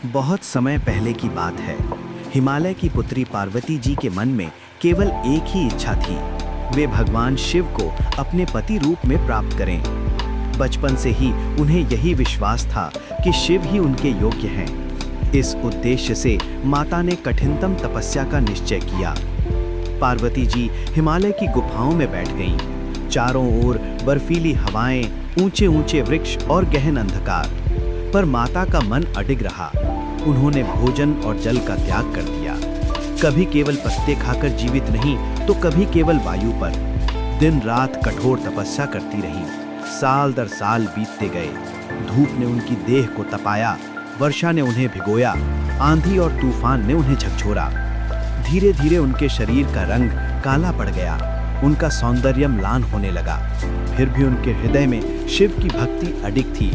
बहुत समय पहले की बात है। हिमालय की पुत्री पार्वती जी के मन में केवल एक ही इच्छा थी, वे भगवान शिव को अपने पति रूप में प्राप्त करें। बचपन से ही उन्हें यही विश्वास था कि शिव ही उनके योग्य हैं। इस उद्देश्य से माता ने कठिनतम तपस्या का निश्चय किया। पार्वती जी हिमालय की गुफाओं में बैठ गईं। चारों ओर बर्फीली हवाएं, ऊंचे ऊंचे वृक्ष और गहन अंधकार, पर माता का मन अडिग रहा। उन्होंने भोजन और जल का त्याग कर दिया। कभी केवल पत्ते खाकर जीवित नहीं तो कभी केवल वायु पर। दिन रात कठोर तपस्या करती रहीं। साल दर साल बीतते गए। धूप ने उनकी देह को तपाया, वर्षा ने उन्हें भिगोया, आंधी और तूफान ने उन्हें झकझोरा। धीरे धीरे उनके शरीर का रंग काला पड़ गया, उनका सौंदर्य म्लान होने लगा। फिर भी उनके हृदय में शिव की भक्ति अडिग थी।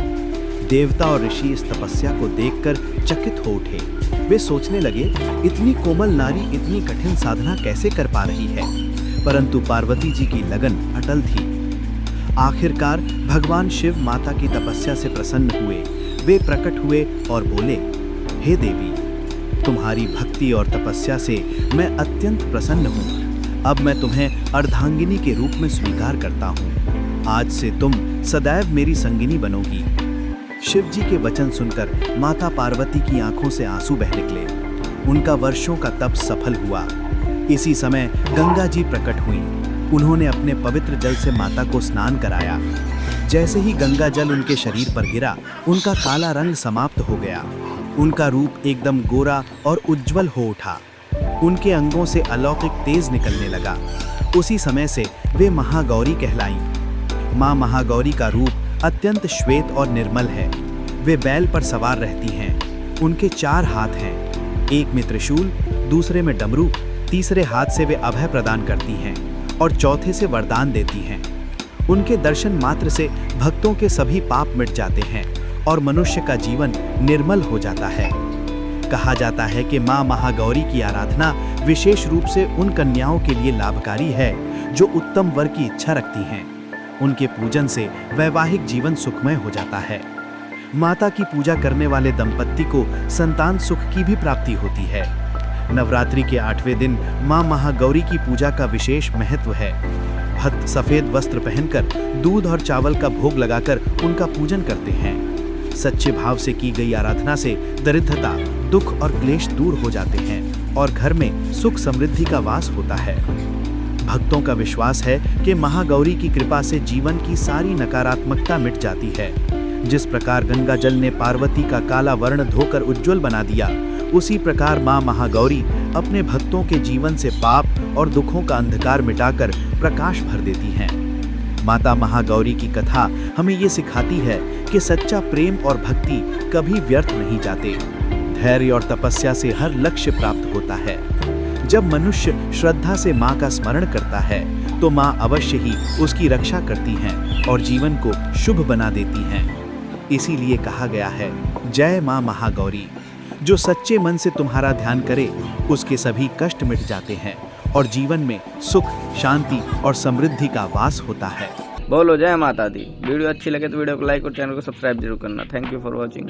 देवता और ऋषि इस तपस्या को देखकर चकित हो उठे। वे सोचने लगे, इतनी कोमल नारी इतनी कठिन साधना कैसे कर पा रही है। परंतु पार्वती जी की लगन अटल थी। आखिरकार भगवान शिव माता की तपस्या से प्रसन्न हुए। वे प्रकट हुए और बोले, हे देवी, तुम्हारी भक्ति और तपस्या से मैं अत्यंत प्रसन्न हूँ। अब मैं तुम्हें अर्धांगिनी के रूप में स्वीकार करता हूँ। आज से तुम सदैव मेरी संगिनी बनोगी। शिव जी के वचन सुनकर माता पार्वती की आंखों से आंसू बह निकले। उनका वर्षों का तप सफल हुआ। इसी समय गंगा जी प्रकट हुई। उन्होंने अपने पवित्र जल से माता को स्नान कराया। जैसे ही गंगा जल उनके शरीर पर गिरा, उनका काला रंग समाप्त हो गया। उनका रूप एकदम गोरा और उज्जवल हो उठा। उनके अंगों से अलौकिक तेज निकलने लगा। उसी समय से वे महागौरी कहलाईं। माँ महागौरी का रूप अत्यंत श्वेत और निर्मल है। वे बैल पर सवार रहती हैं। उनके 4 हाथ हैं, एक में त्रिशूल, दूसरे में डमरू, तीसरे हाथ से वे अभय प्रदान करती हैं और चौथे से वरदान देती हैं। उनके दर्शन मात्र से भक्तों के सभी पाप मिट जाते हैं और मनुष्य का जीवन निर्मल हो जाता है। कहा जाता है कि माँ महागौरी की आराधना विशेष रूप से उन कन्याओं के लिए लाभकारी है जो उत्तम वर की इच्छा रखती हैं। उनके पूजन से वैवाहिक जीवन सुखमय हो जाता है। माता की पूजा करने वाले दंपत्ति को संतान सुख की भी प्राप्ति होती है। नवरात्रि के 8वें दिन मां महागौरी की पूजा का विशेष महत्व है। भक्त सफेद वस्त्र पहनकर दूध और चावल का भोग लगाकर उनका पूजन करते हैं। सच्चे भाव से की गई आराधना से दरिद्रता, दुख और क्लेश दूर हो जाते हैं और घर में सुख समृद्धि का वास होता है। भक्तों का विश्वास है कि महागौरी की कृपा से जीवन की सारी नकारात्मकता मिट जाती है। जिस प्रकार गंगा जल ने पार्वती का काला वर्ण धोकर उज्जवल बना दिया, उसी प्रकार मां महागौरी अपने भक्तों के जीवन से पाप और दुखों का अंधकार मिटाकर प्रकाश भर देती हैं। माता महागौरी की कथा हमें ये सिखाती है कि सच्चा प्रेम और भक्ति कभी व्यर्थ नहीं जाते। धैर्य और तपस्या से हर लक्ष्य प्राप्त होता है। जब मनुष्य श्रद्धा से माँ का स्मरण करता है तो माँ अवश्य ही उसकी रक्षा करती हैं और जीवन को शुभ बना देती हैं। इसीलिए कहा गया है, जय माँ महागौरी। जो सच्चे मन से तुम्हारा ध्यान करे, उसके सभी कष्ट मिट जाते हैं और जीवन में सुख, शांति और समृद्धि का वास होता है। बोलो जय माता दी। वीडियो अच्छी लगे तो वीडियो को लाइक और चैनल को सब्सक्राइब जरूर करना। Thank you for watching.